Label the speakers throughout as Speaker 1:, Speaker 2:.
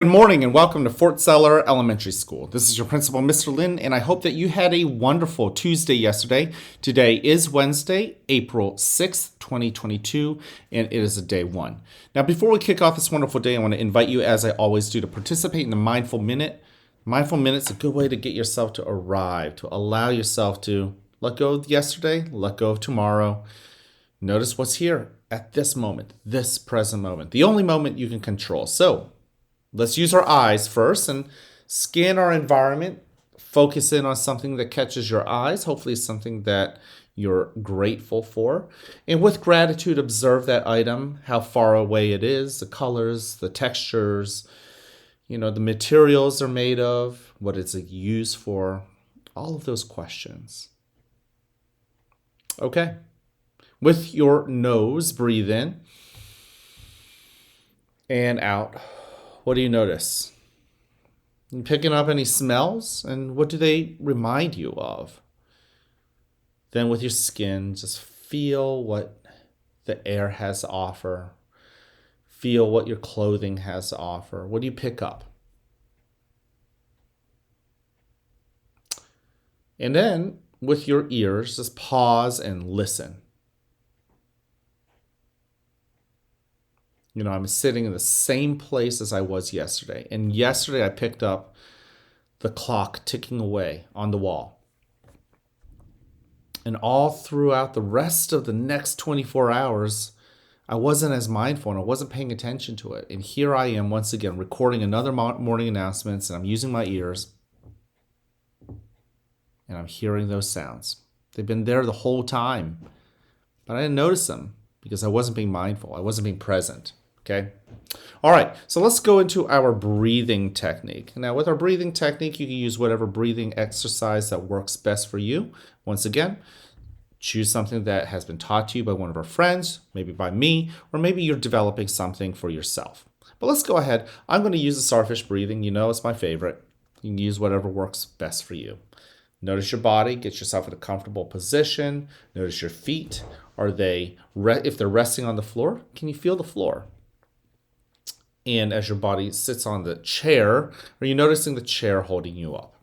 Speaker 1: Good morning and welcome to Fort Seller Elementary School. This is your principal, Mr. Lin, and I hope that you had a wonderful Tuesday yesterday. Today is Wednesday, April 6th, 2022, and it is a day one. Now, before we kick off this wonderful day, I want to invite you, as I always do, to participate in the Mindful Minute. Mindful Minute's a good way to get yourself to arrive, to allow yourself to let go of yesterday, let go of tomorrow. Notice what's here at this moment, this present moment, the only moment you can control. So, let's use our eyes first and scan our environment. Focus in on something that catches your eyes. Hopefully, it's something that you're grateful for. And with gratitude, observe that item, how far away it is, the colors, the textures, the materials they're made of, what it's used for, all of those questions. Okay. With your nose, breathe in and out. What do you notice? You picking up any smells? And what do they remind you of? Then with your skin, just feel what the air has to offer. Feel what your clothing has to offer. What do you pick up? And then with your ears, just pause and listen. I'm sitting in the same place as I was yesterday. And yesterday I picked up the clock ticking away on the wall. And all throughout the rest of the next 24 hours, I wasn't as mindful and I wasn't paying attention to it. And here I am once again recording another morning announcements, and I'm using my ears. And I'm hearing those sounds. They've been there the whole time. But I didn't notice them because I wasn't being mindful. I wasn't being present. Okay. All right. So let's go into our breathing technique. Now, with our breathing technique, you can use whatever breathing exercise that works best for you. Once again, choose something that has been taught to you by one of our friends, maybe by me, or maybe you're developing something for yourself. But let's go ahead. I'm going to use the starfish breathing. It's my favorite. You can use whatever works best for you. Notice your body. Get yourself in a comfortable position. Notice your feet. If they're resting on the floor, can you feel the floor? And as your body sits on the chair, are you noticing the chair holding you up?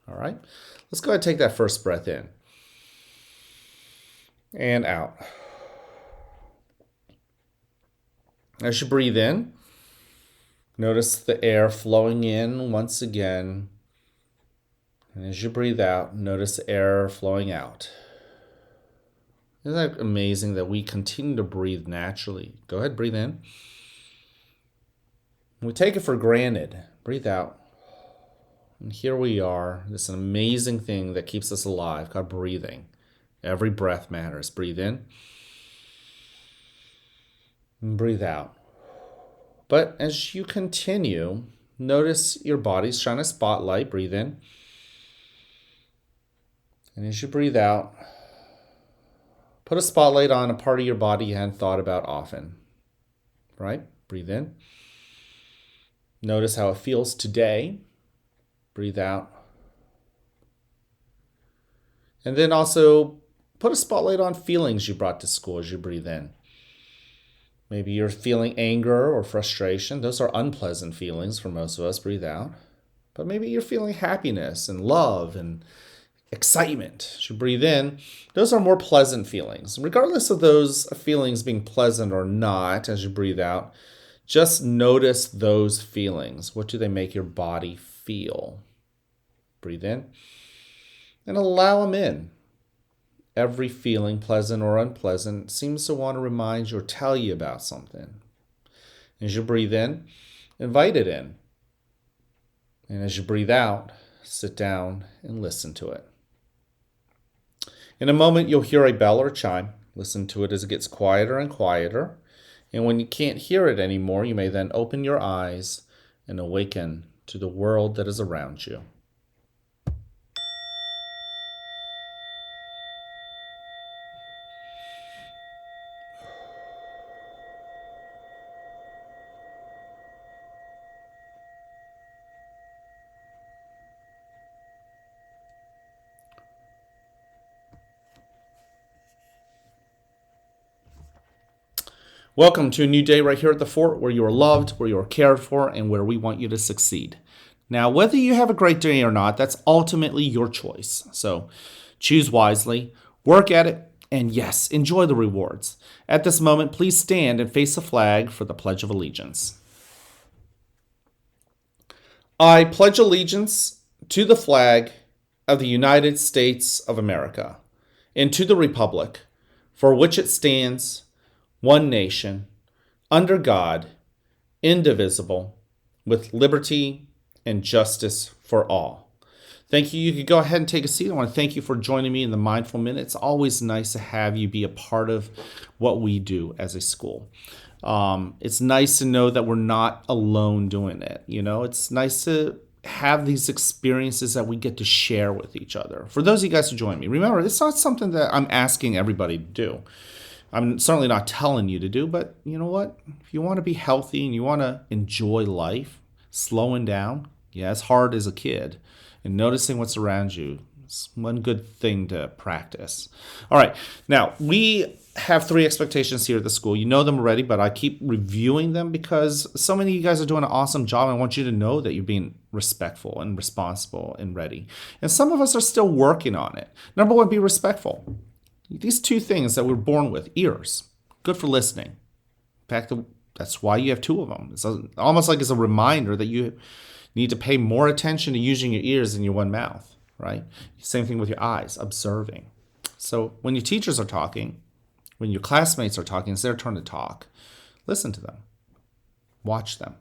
Speaker 1: All right. Let's go ahead and take that first breath in and out. As you breathe in, notice the air flowing in once again. And as you breathe out, notice the air flowing out. Isn't that amazing that we continue to breathe naturally? Go ahead, breathe in. We take it for granted. Breathe out. And here we are, this amazing thing that keeps us alive called breathing. Every breath matters. Breathe in. And breathe out. But as you continue, notice your body's shining a spotlight. Breathe in. And as you breathe out, put a spotlight on a part of your body you hadn't thought about often. Right? Breathe in. Notice how it feels today. Breathe out. And then also put a spotlight on feelings you brought to school as you breathe in. Maybe you're feeling anger or frustration. Those are unpleasant feelings for most of us. Breathe out. But maybe you're feeling happiness and love and excitement. As you breathe in, those are more pleasant feelings. Regardless of those feelings being pleasant or not, as you breathe out, just notice those feelings. What do they make your body feel? Breathe in and allow them in. Every feeling, pleasant or unpleasant, seems to want to remind you or tell you about something. As you breathe in, invite it in. And as you breathe out, sit down and listen to it. In a moment, you'll hear a bell or chime. Listen to it as it gets quieter and quieter. And when you can't hear it anymore, you may then open your eyes and awaken to the world that is around you. Welcome to a new day right here at the fort where you are loved, where you are cared for, and where we want you to succeed. Now, whether you have a great day or not, that's ultimately your choice. So choose wisely, work at it, and yes, enjoy the rewards. At this moment, please stand and face the flag for the Pledge of Allegiance. I pledge allegiance to the flag of the United States of America and to the republic for which it stands, one nation, under God, indivisible, with liberty and justice for all. Thank you. You could go ahead and take a seat. I want to thank you for joining me in the Mindful Minute. It's always nice to have you be a part of what we do as a school. It's nice to know that we're not alone doing it. It's nice to have these experiences that we get to share with each other. For those of you guys who join me, remember, it's not something that I'm asking everybody to do. I'm certainly not telling you to do, but you know what? If you want to be healthy and you want to enjoy life, slowing down, yeah, it's hard as a kid, and noticing what's around you is one good thing to practice. All right, now we have 3 expectations here at the school. You know them already, but I keep reviewing them because so many of you guys are doing an awesome job. I want you to know that you're being respectful and responsible and ready. And some of us are still working on it. Number 1, be respectful. These 2 things that we're born with, ears, good for listening. In fact, that's why you have 2 of them. It's almost like it's a reminder that you need to pay more attention to using your ears than your one mouth, right? Same thing with your eyes, observing. So when your teachers are talking, when your classmates are talking, it's their turn to talk. Listen to them. Watch them.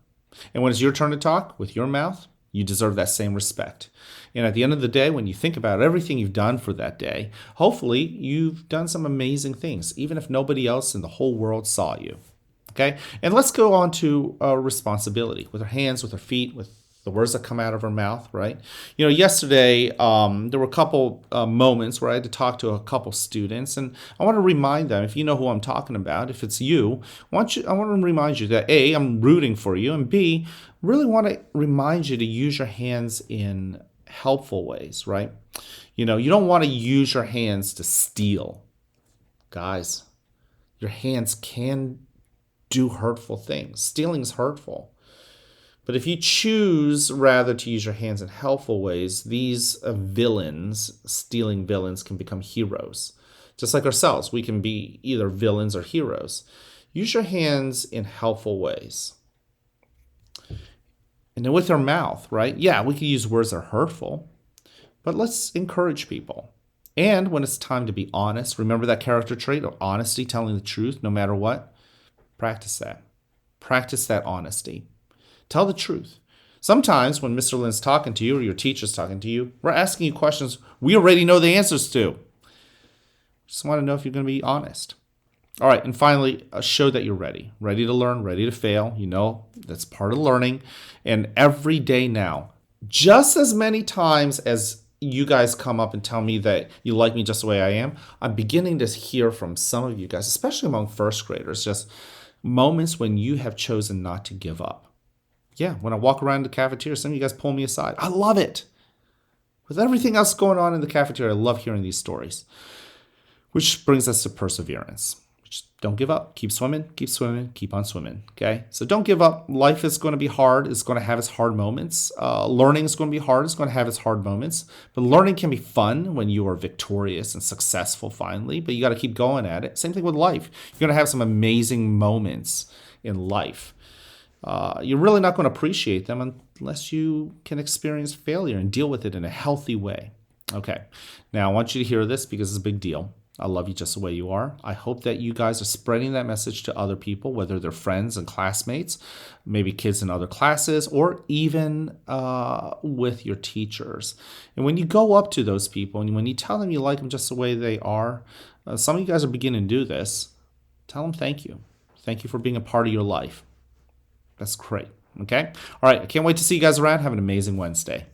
Speaker 1: And when it's your turn to talk with your mouth, you deserve that same respect. And at the end of the day, when you think about everything you've done for that day, hopefully you've done some amazing things, even if nobody else in the whole world saw you. Okay? And let's go on to responsibility with our hands, with our feet, with the words that come out of our mouth, right? Yesterday, there were a couple moments where I had to talk to a couple students, and I want to remind them, if you know who I'm talking about, if it's you, I want to remind you that A, I'm rooting for you, and B, really want to remind you to use your hands in helpful ways, right? You don't want to use your hands to steal. Guys, your hands can do hurtful things. Stealing is hurtful. But if you choose rather to use your hands in helpful ways, these stealing villains, can become heroes. Just like ourselves, we can be either villains or heroes. Use your hands in helpful ways. And then with our mouth, right? Yeah, we can use words that are hurtful, but let's encourage people. And when it's time to be honest, remember that character trait of honesty, telling the truth no matter what? Practice that. Practice that honesty. Tell the truth. Sometimes when Mr. Lynn's talking to you or your teacher's talking to you, we're asking you questions we already know the answers to. Just want to know if you're going to be honest. All right, and finally, show that you're ready. Ready to learn, ready to fail. That's part of learning. And every day now, just as many times as you guys come up and tell me that you like me just the way I am, I'm beginning to hear from some of you guys, especially among first graders, just moments when you have chosen not to give up. Yeah, when I walk around the cafeteria, some of you guys pull me aside. I love it. With everything else going on in the cafeteria, I love hearing these stories. Which brings us to perseverance. Just don't give up. Keep swimming, keep on swimming. Okay? So don't give up. Life is going to be hard. It's going to have its hard moments. Learning is going to be hard. It's going to have its hard moments. But learning can be fun when you are victorious and successful finally. But you got to keep going at it. Same thing with life. You're going to have some amazing moments in life. You're really not going to appreciate them unless you can experience failure and deal with it in a healthy way. Okay, now I want you to hear this because it's a big deal. I love you just the way you are. I hope that you guys are spreading that message to other people, whether they're friends and classmates, maybe kids in other classes, or even with your teachers. And when you go up to those people and when you tell them you like them just the way they are, some of you guys are beginning to do this, tell them thank you. Thank you for being a part of your life. That's great. Okay? All right. I can't wait to see you guys around. Have an amazing Wednesday.